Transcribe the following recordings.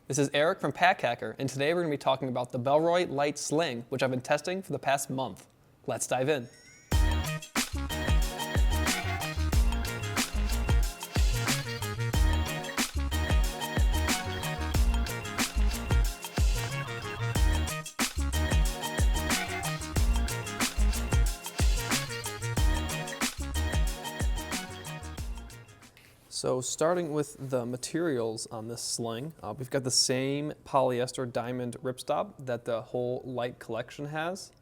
This is Eric from Pack Hacker, and today we're going to be talking about the Bellroy Lite Sling, which I've been testing for the past month. Let's dive in. So starting with the materials on this sling, we've got the same polyester diamond ripstop that the whole Lite collection has.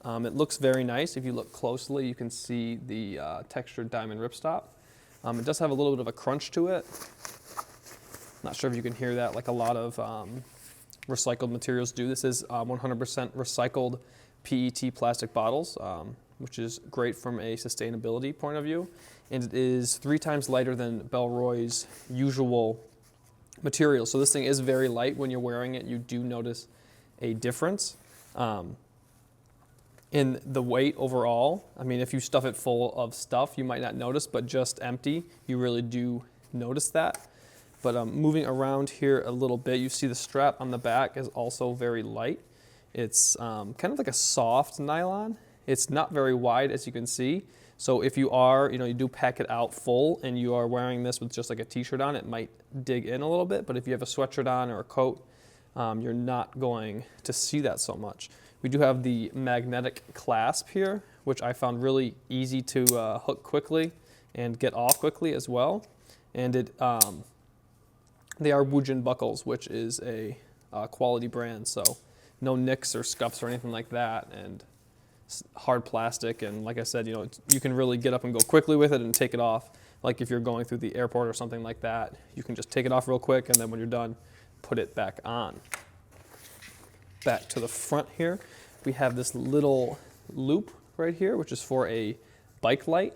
It looks very nice. If you look closely, you can see the textured diamond ripstop. It does have a little bit of a crunch to it. Not sure if you can hear that like a lot of recycled materials do. This is 100% recycled PET plastic bottles, which is great from a sustainability point of view. And it is 3 times lighter than Bellroy's usual material. So this thing is very light. When you're wearing it, you do notice a difference. In the weight overall, I mean, if you stuff it full of stuff, you might not notice, but just empty, you really do notice that. But moving around here a little bit, you see the strap on the back is also very light. It's kind of like a soft nylon. It's not very wide, as you can see. So if you are, you do pack it out full and you are wearing this with just like a t-shirt on, it might dig in a little bit. But if you have a sweatshirt on or a coat, you're not going to see that so much. We do have the magnetic clasp here, which I found really easy to hook quickly and get off quickly as well. And they are Woojin buckles, which is a quality brand. So no nicks or scuffs or anything like that. And hard plastic, and like I said, you can really get up and go quickly with it and take it off. Like if you're going through the airport or something like that, you can just take it off real quick, and then when you're done, put it back on. Back to the front here, we have this little loop right here, which is for a bike light.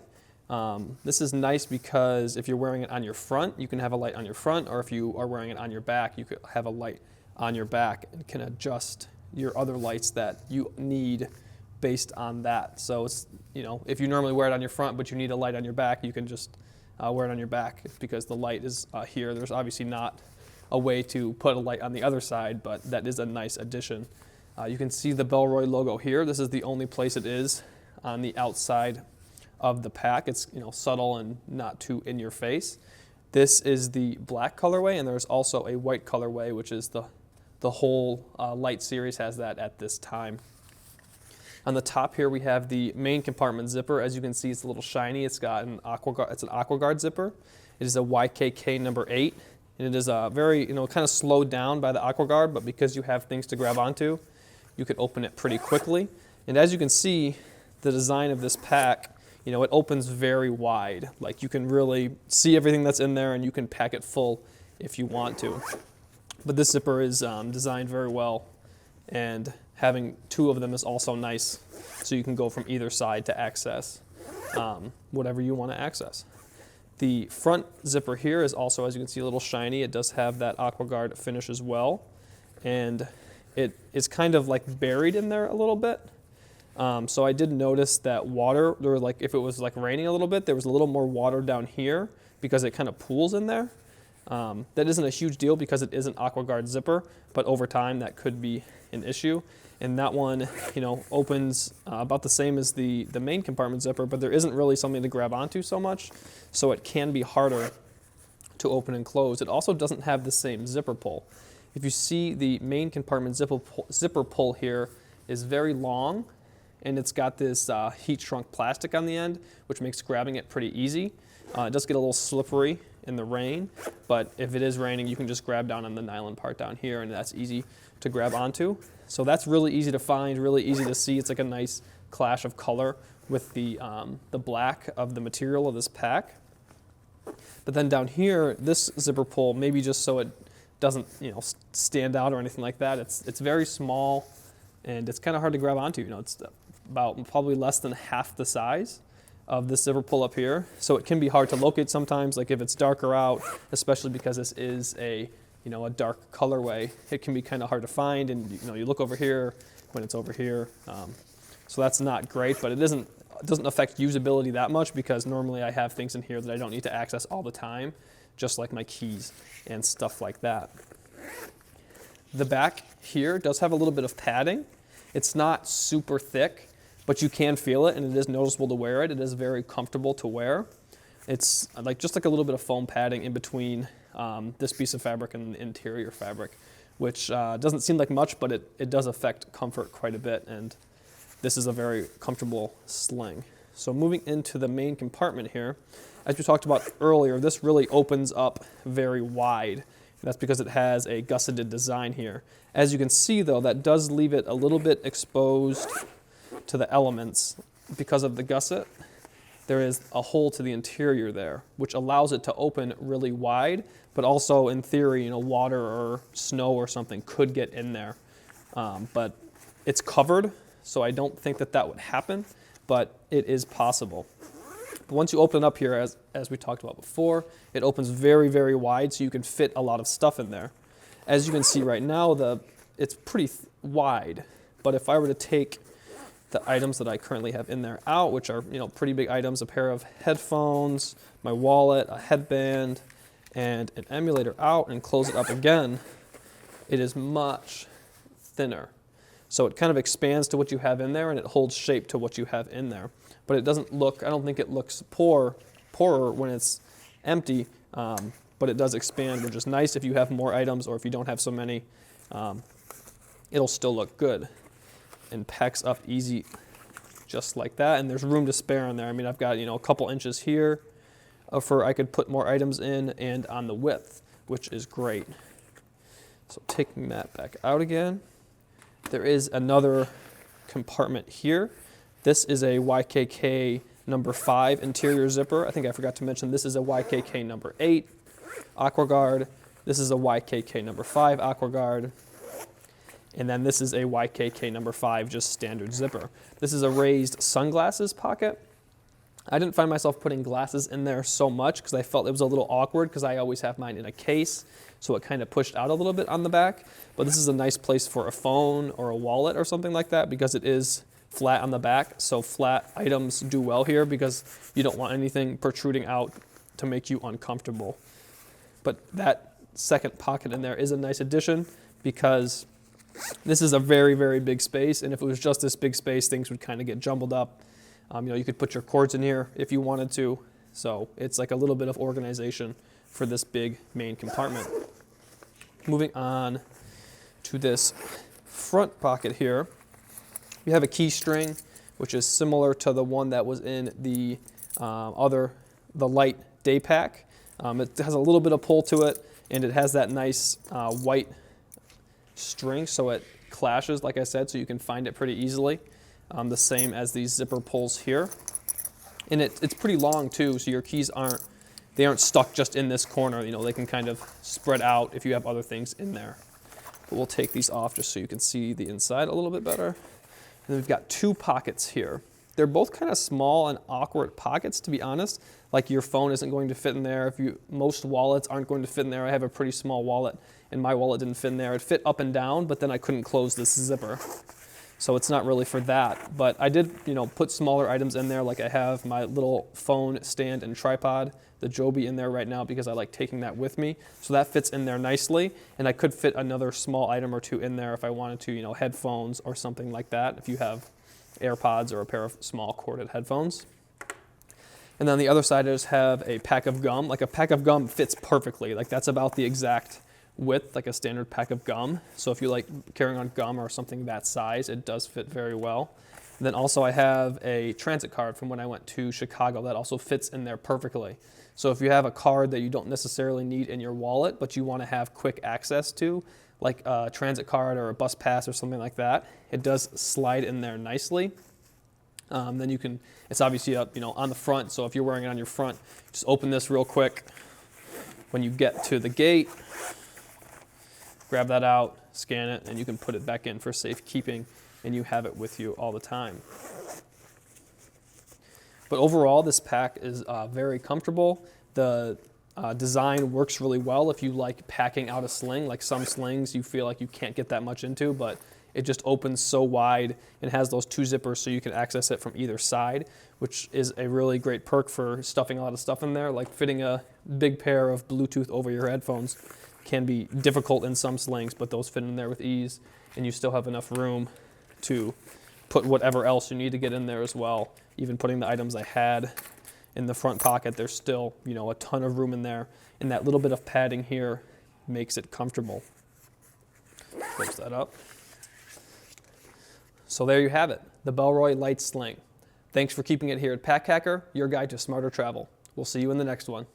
This is nice because if you're wearing it on your front, you can have a light on your front, or if you are wearing it on your back, you could have a light on your back and can adjust your other lights that you need based on that. So it's, if you normally wear it on your front but you need a light on your back, you can just wear it on your back because the light is here. There's obviously not a way to put a light on the other side, but that is a nice addition. You can see the Bellroy logo here. This is the only place it is on the outside of the pack. It's subtle and not too in your face. This is the black colorway, and there's also a white colorway, which is the whole Lite series has that at this time. On the top here we have the main compartment zipper. As you can see, it's a little shiny. It's got an AquaGuard zipper. It is a YKK number 8, and it is very kind of slowed down by the AquaGuard, but because you have things to grab onto, you can open it pretty quickly. And as you can see, the design of this pack, it opens very wide. Like you can really see everything that's in there, and you can pack it full if you want to. But this zipper is designed very well, and having 2 of them is also nice, so you can go from either side to access whatever you want to access. The front zipper here is also, as you can see, a little shiny. It does have that AquaGuard finish as well, and it is kind of like buried in there a little bit. So I did notice that water, if it was like raining a little bit, there was a little more water down here because it kind of pools in there. That isn't a huge deal because it is an AquaGuard zipper, but over time that could be an issue. And that one, opens about the same as the main compartment zipper, but there isn't really something to grab onto so much, so it can be harder to open and close. It also doesn't have the same zipper pull. If you see, the main compartment zipper pull here is very long, and it's got this heat shrunk plastic on the end, which makes grabbing it pretty easy. It does get a little slippery in the rain, but if it is raining, you can just grab down on the nylon part down here, and that's easy to grab onto. So that's really easy to find, really easy to see. It's like a nice clash of color with the black of the material of this pack. But then down here, this zipper pull, maybe just so it doesn't stand out or anything like that, it's very small, and it's kind of hard to grab onto. It's about probably less than half the size of this zipper pull up here, so it can be hard to locate sometimes, like if it's darker out, especially because this is a dark colorway. It can be kind of hard to find, and you look over here when it's over here, so that's not great. But it doesn't affect usability that much because normally I have things in here that I don't need to access all the time, just like my keys and stuff like that. The back here does have a little bit of padding. It's not super thick, but you can feel it, and it is noticeable to wear it. It is very comfortable to wear. It's like just like a little bit of foam padding in between this piece of fabric and the interior fabric, which doesn't seem like much, but it does affect comfort quite a bit, and this is a very comfortable sling. So moving into the main compartment here, as we talked about earlier, this really opens up very wide. That's because it has a gusseted design here. As you can see though, that does leave it a little bit exposed to the elements. Because of the gusset, there is a hole to the interior there, which allows it to open really wide, but also in theory, water or snow or something could get in there. But it's covered, so I don't think that would happen, but it is possible. But once you open up here, as we talked about before, it opens very, very wide, so you can fit a lot of stuff in there. As you can see right now, it's pretty wide, but if I were to take the items that I currently have in there out, which are pretty big items, a pair of headphones, my wallet, a headband, and an emulator out, and close it up again, it is much thinner. So it kind of expands to what you have in there, and it holds shape to what you have in there. But it doesn't look, I don't think it looks poorer when it's empty, but it does expand, which is nice if you have more items or if you don't have so many. It'll still look good and packs up easy just like that, and there's room to spare in there. I mean, I've got a couple inches here I could put more items in, and on the width, which is great. So taking that back out again, there is another compartment here. This is a YKK number 5 interior zipper. I think I forgot to mention this is a YKK number 8 aqua guard. This is a YKK number 5 aqua guard. And then this is a YKK number 5 just standard zipper. This is a raised sunglasses pocket. I didn't find myself putting glasses in there so much because I felt it was a little awkward because I always have mine in a case, so it kind of pushed out a little bit on the back. But this is a nice place for a phone or a wallet or something like that because it is flat on the back, so flat items do well here because you don't want anything protruding out to make you uncomfortable. But that second pocket in there is a nice addition because this is a very, very big space, and if it was just this big space, things would kind of get jumbled up. You could put your cords in here if you wanted to, so it's like a little bit of organization for this big main compartment. Moving on to this front pocket here, we have a key string, which is similar to the one that was in the light day pack. It has a little bit of pull to it, and it has that nice white string, so it clashes, like I said, so you can find it pretty easily. The same as these zipper pulls here. And it's pretty long too, so your keys aren't stuck just in this corner. They can kind of spread out if you have other things in there. But we'll take these off just so you can see the inside a little bit better. And then we've got 2 pockets here. They're both kind of small and awkward pockets, to be honest. Like your phone isn't going to fit in there. Most wallets aren't going to fit in there. I have a pretty small wallet, and my wallet didn't fit in there. It fit up and down, but then I couldn't close this zipper. So it's not really for that. But I did, put smaller items in there, like I have my little phone stand and tripod, the Joby in there right now because I like taking that with me. So that fits in there nicely, and I could fit another small item or 2 in there if I wanted to, headphones or something like that, if you have AirPods or a pair of small corded headphones. And then the other side I just have a pack of gum. Like a pack of gum fits perfectly. Like that's about the exact width, like a standard pack of gum. So if you like carrying on gum or something that size, it does fit very well. And then also I have a transit card from when I went to Chicago that also fits in there perfectly. So if you have a card that you don't necessarily need in your wallet, but you want to have quick access to, like a transit card or a bus pass or something like that, it does slide in there nicely. Then you can, it's obviously up, on the front. So if you're wearing it on your front, just open this real quick. When you get to the gate, grab that out, scan it, and you can put it back in for safekeeping, and you have it with you all the time. But overall, this pack is very comfortable. The design works really well if you like packing out a sling. Like some slings you feel like you can't get that much into, but it just opens so wide and has those 2 zippers so you can access it from either side, which is a really great perk for stuffing a lot of stuff in there, like fitting a big pair of Bluetooth over your headphones. can be difficult in some slings, but those fit in there with ease, and you still have enough room to put whatever else you need to get in there as well. Even putting the items I had in the front pocket, there's still, you know, a ton of room in there, and that little bit of padding here makes it comfortable. Close that up. So there you have it, the Bellroy Lite Sling. Thanks for keeping it here at Pack Hacker, your guide to smarter travel. We'll see you in the next one.